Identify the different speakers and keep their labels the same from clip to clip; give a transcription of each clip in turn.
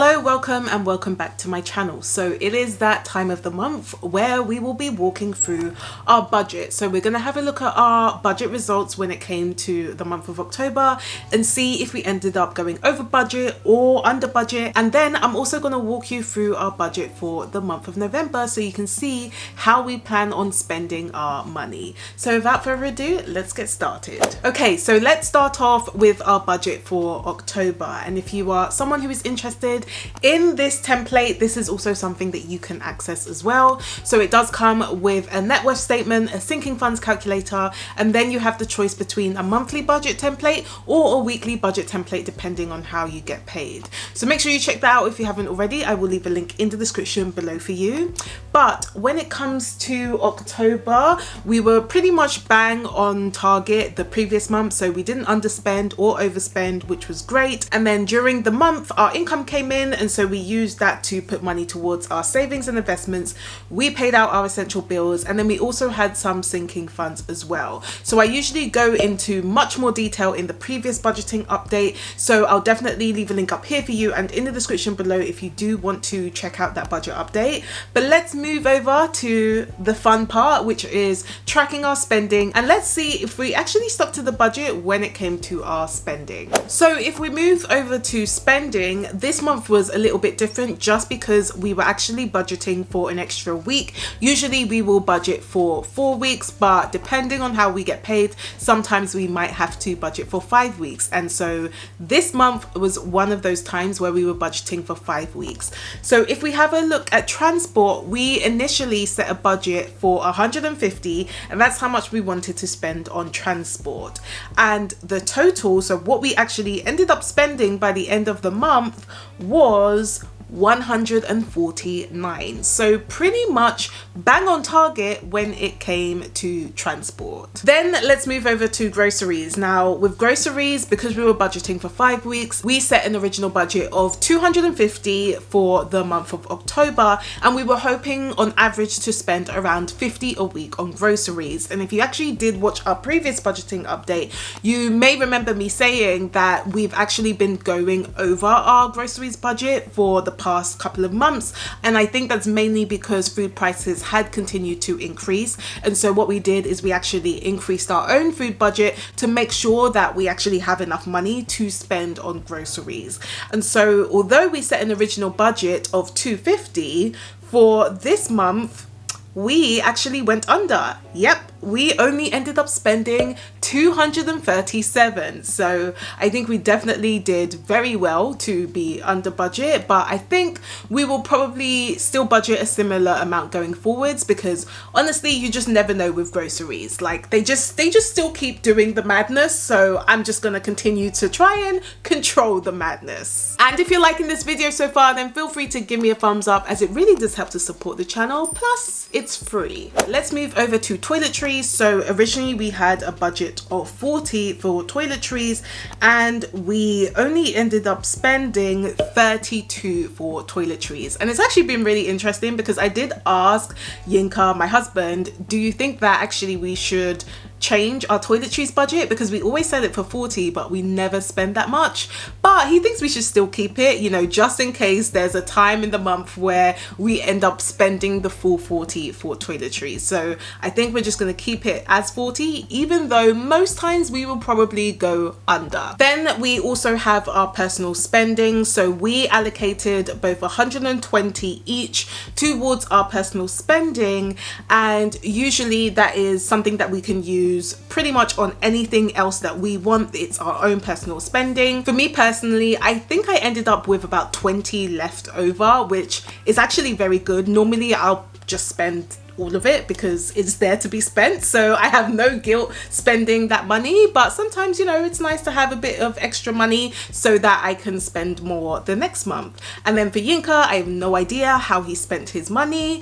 Speaker 1: Hello, welcome back to my channel. So it is that time of the month where we will be walking through our budget. So we're going to have a look at our budget results when it came to the month of October and see if we ended up going over budget or under budget. And then I'm also going to walk you through our budget for the month of November so you can see how we plan on spending our money. So without further ado, let's get started. Okay, so let's start off with our budget for October. And if you are someone who is interested in this template, this is also something that you can access as well. So it does come with a net worth statement, a sinking funds calculator, and then you have the choice between a monthly budget template or a weekly budget template depending on how you get paid. So make sure you check that out if you haven't already. I will leave a link in the description below for you. But when it comes to October, we were pretty much bang on target the previous month, so we didn't underspend or overspend, which was great. And then during the month our income came in, and so we used that to put money towards our savings and investments. We paid out our essential bills, and then we also had some sinking funds as well. So I usually go into much more detail in the previous budgeting update, so I'll definitely leave a link up here for you and in the description below if you do want to check out that budget update. But let's move over to the fun part, which is tracking our spending, and let's see if we actually stuck to the budget when it came to our spending. So if we move over to spending, this month was a little bit different just because we were actually budgeting for an extra week. Usually we will budget for 4 weeks, but depending on how we get paid, sometimes we might have to budget for 5 weeks. And so this month was one of those times where we were budgeting for 5 weeks. So if we have a look at transport, we initially set a budget for 150, and that's how much we wanted to spend on transport. And the total, so what we actually ended up spending by the end of the month was 149. So pretty much bang on target when it came to transport. Then let's move over to groceries. Now with groceries, because we were budgeting for 5 weeks, we set an original budget of 250 for the month of October, and we were hoping on average to spend around 50 a week on groceries. And if you actually did watch our previous budgeting update, you may remember me saying that we've actually been going over our groceries budget for the past couple of months, and I think that's mainly because food prices had continued to increase. And so what we did is we actually increased our own food budget to make sure that we actually have enough money to spend on groceries. And so although we set an original budget of 250 for this month, we actually went under. Yep, we only ended up spending 237. So I think we definitely did very well to be under budget, but I think we will probably still budget a similar amount going forwards, because honestly you just never know with groceries. Like they just still keep doing the madness, so I'm just gonna continue to try and control the madness. And if you're liking this video so far, then feel free to give me a thumbs up, as it really does help to support the channel, plus it's free. Let's move over to toiletries. So originally we had a budget of 40 for toiletries, and we only ended up spending 32 for toiletries. And it's actually been really interesting because I did ask Yinka, my husband, do you think that actually we should change our toiletries budget, because we always set it for 40 but we never spend that much. But he thinks we should still keep it, you know, just in case there's a time in the month where we end up spending the full 40 for toiletries. So I think we're just going to keep it as 40, even though most times we will probably go under. Then we also have our personal spending, so we allocated both 120 each towards our personal spending, and usually that is something that we can use pretty much on anything else that we want. It's our own personal spending. For me personally, I think I ended up with about 20 left over, which is actually very good. Normally I'll just spend all of it because it's there to be spent, so I have no guilt spending that money. But sometimes, you know, it's nice to have a bit of extra money so that I can spend more the next month. And then for Yinka, I have no idea how he spent his money.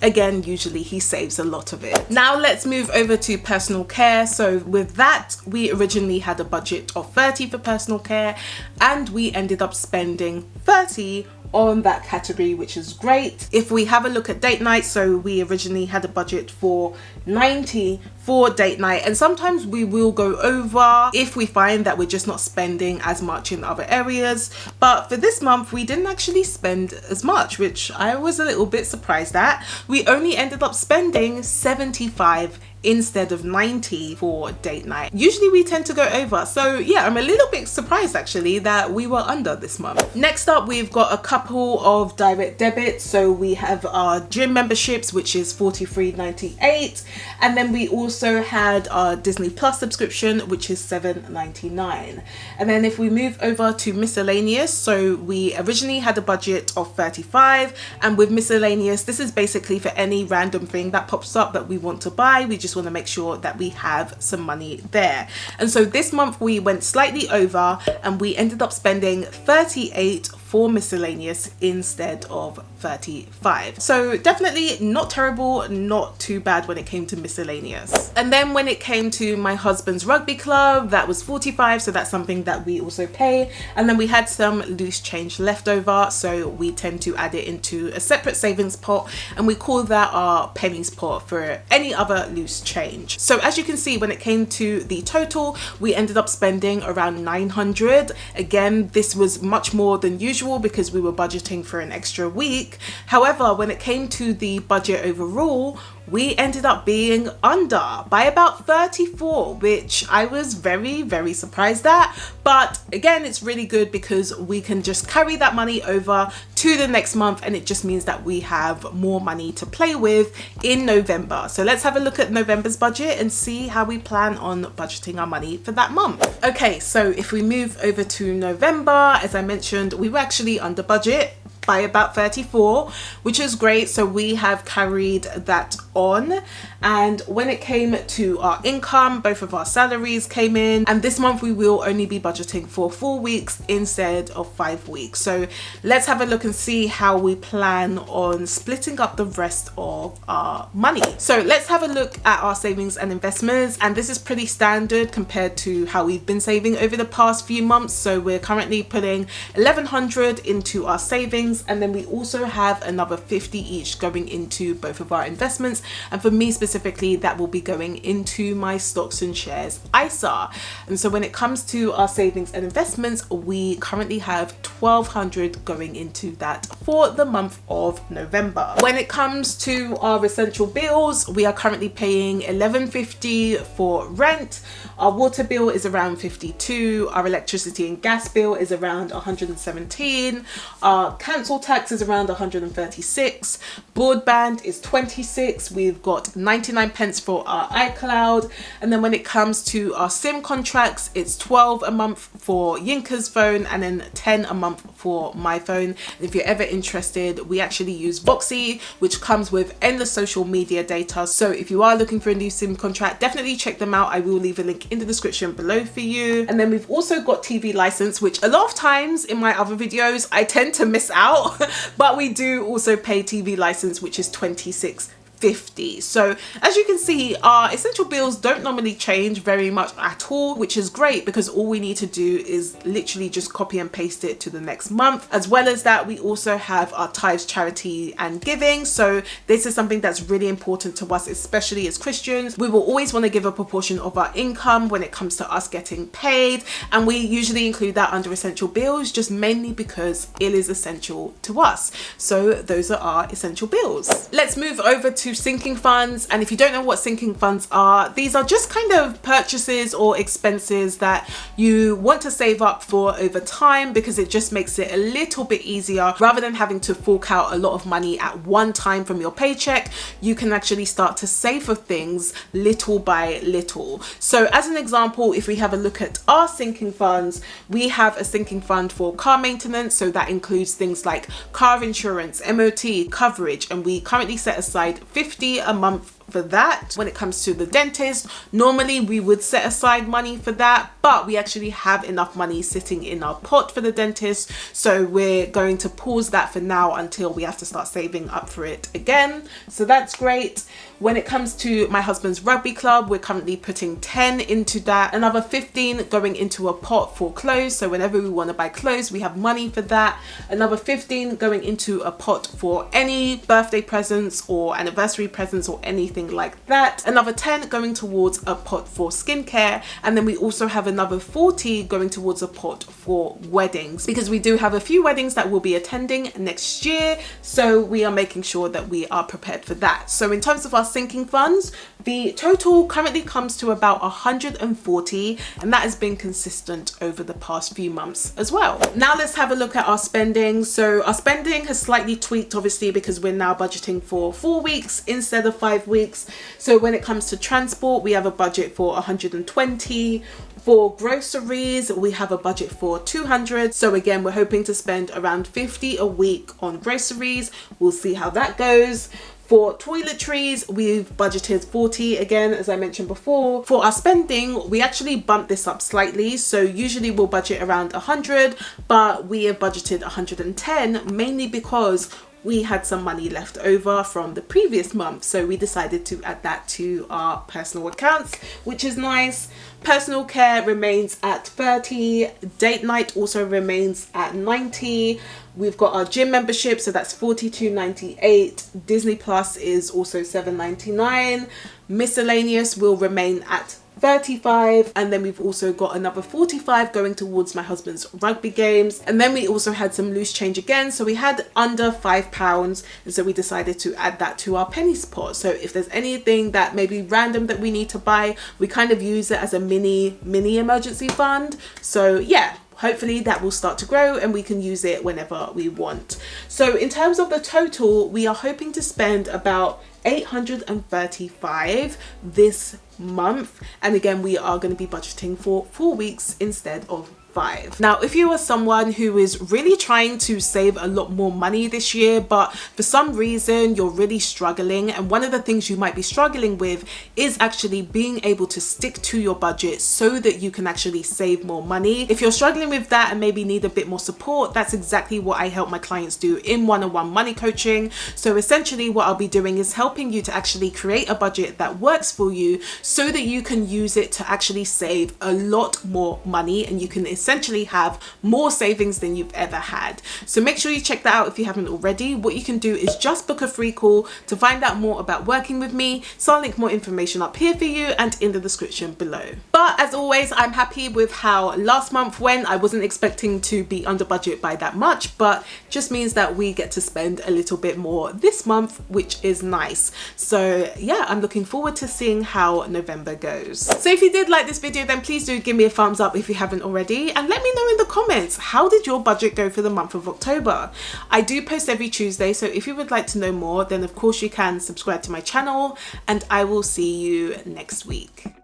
Speaker 1: again, usually he saves a lot of it. Now let's move over to personal care. So with that, we originally had a budget of 30 for personal care, and we ended up spending 30 on that category, which is great. If we have a look at date night, so we originally had a budget for 90 for date night, and sometimes we will go over if we find that we're just not spending as much in other areas. But for this month, we didn't actually spend as much, which I was a little bit surprised at. We only ended up spending 75 instead of 90 for date night. Usually we tend to go over, so yeah, I'm a little bit surprised actually that we were under this month. Next up, we've got a couple of direct debits. So we have our gym memberships, which is $43.98, and then we also had our Disney Plus subscription, which is $7.99. And then if we move over to miscellaneous, so we originally had a budget of 35, and with miscellaneous, this is basically for any random thing that pops up that we want to buy. We just want to make sure that we have some money there. And so this month we went slightly over, and we ended up spending 38 for miscellaneous instead of 35. So definitely not terrible, not too bad when it came to miscellaneous. And then when it came to my husband's rugby club, that was 45, so that's something that we also pay. And then we had some loose change left over, so we tend to add it into a separate savings pot, and we call that our pennies pot for any other loose change. So as you can see, when it came to the total, we ended up spending around 900. Again, this was much more than usual because we were budgeting for an extra week. However, when it came to the budget overall, we ended up being under by about 34, which I was very, very surprised at. But again, it's really good because we can just carry that money over to the next month, and it just means that we have more money to play with in November. So let's have a look at November's budget and see how we plan on budgeting our money for that month. Okay, so if we move over to November, as I mentioned, we were actually under budget by about 34, which is great. So we have carried that on, and when it came to our income, both of our salaries came in, and this month we will only be budgeting for 4 weeks instead of 5 weeks. So let's have a look and see how we plan on splitting up the rest of our money. So let's have a look at our savings and investments, and this is pretty standard compared to how we've been saving over the past few months. So we're currently putting 1100 into our savings, and then we also have another 50 each going into both of our investments, and for me specifically, that will be going into my stocks and shares ISA. And so when it comes to our savings and investments, we currently have 1200 going into that for the month of November. When it comes to our essential bills, we are currently paying 1150 for rent. Our water bill is around 52. Our electricity and gas bill is around 117. Our council tax is around 136. Broadband is 26. We've got 99 pence for our iCloud. And then when it comes to our SIM contracts, it's 12 a month for Yinka's phone, and then 10 a month for my phone. And if you're ever interested, we actually use Voxy, which comes with endless social media data. So if you are looking for a new SIM contract, definitely check them out. I will leave a link in the description below for you. And then we've also got TV license, which a lot of times in my other videos I tend to miss out, but we do also pay TV license, which is $26.50. So as you can see, our essential bills don't normally change very much at all, which is great because all we need to do is literally just copy and paste it to the next month. As well as that, we also have our tithes, charity and giving. So this is something that's really important to us, especially as Christians. We will always want to give a proportion of our income when it comes to us getting paid, and we usually include that under essential bills, just mainly because it is essential to us. So those are our essential bills. Let's move over to sinking funds. And if you don't know what sinking funds are, these are just kind of purchases or expenses that you want to save up for over time, because it just makes it a little bit easier. Rather than having to fork out a lot of money at one time from your paycheck, you can actually start to save for things little by little. So as an example, if we have a look at our sinking funds, we have a sinking fund for car maintenance. So that includes things like car insurance, MOT, coverage, and we currently set aside $50 a month for that. When it comes to the dentist, normally we would set aside money for that, but we actually have enough money sitting in our pot for the dentist, so we're going to pause that for now until we have to start saving up for it again. So that's great. When it comes to my husband's rugby club, we're currently putting 10 into that, another 15 going into a pot for clothes, so whenever we want to buy clothes we have money for that, another 15 going into a pot for any birthday presents or anniversary presents or anything like that, another 10 going towards a pot for skincare, and then we also have another 40 going towards a pot for weddings, because we do have a few weddings that we'll be attending next year, so we are making sure that we are prepared for that. So in terms of our sinking funds, the total currently comes to about 140, and that has been consistent over the past few months as well. Now let's have a look at our spending. So our spending has slightly tweaked, obviously, because we're now budgeting for 4 weeks instead of 5 weeks. So when it comes to transport, we have a budget for 120. For groceries, we have a budget for 200. So again, we're hoping to spend around 50 a week on groceries. We'll see how that goes. For toiletries, we've budgeted 40 again, as I mentioned before. For our spending, we actually bumped this up slightly. So usually we'll budget around 100, but we have budgeted 110, mainly because we had some money left over from the previous month, so we decided to add that to our personal accounts, which is nice. Personal care remains at 30, date night also remains at 90. We've got our gym membership, so that's $42.98. Disney Plus is also $7.99. Miscellaneous will remain at 35, and then we've also got another 45 going towards my husband's rugby games, and then we also had some loose change again, so we had under £5, and so we decided to add that to our pennies pot. So if there's anything that may be random that we need to buy, we kind of use it as a mini emergency fund. So yeah, hopefully that will start to grow and we can use it whenever we want. So in terms of the total, we are hoping to spend about 835 this month, and again we are going to be budgeting for 4 weeks instead of 5. Now, if you are someone who is really trying to save a lot more money this year, but for some reason you're really struggling, and one of the things you might be struggling with is actually being able to stick to your budget so that you can actually save more money. If you're struggling with that and maybe need a bit more support, that's exactly what I help my clients do in one-on-one money coaching. So essentially what I'll be doing is helping you to actually create a budget that works for you so that you can use it to actually save a lot more money, and you can essentially have more savings than you've ever had. So make sure you check that out if you haven't already. What you can do is just book a free call to find out more about working with me. So I'll link more information up here for you and in the description below. But as always, I'm happy with how last month went. I wasn't expecting to be under budget by that much, but just means that we get to spend a little bit more this month, which is nice. So yeah, I'm looking forward to seeing how November goes. So if you did like this video, then please do give me a thumbs up if you haven't already, and let me know in the comments, how did your budget go for the month of October? I do post every Tuesday, so if you would like to know more, then of course you can subscribe to my channel, and I will see you next week.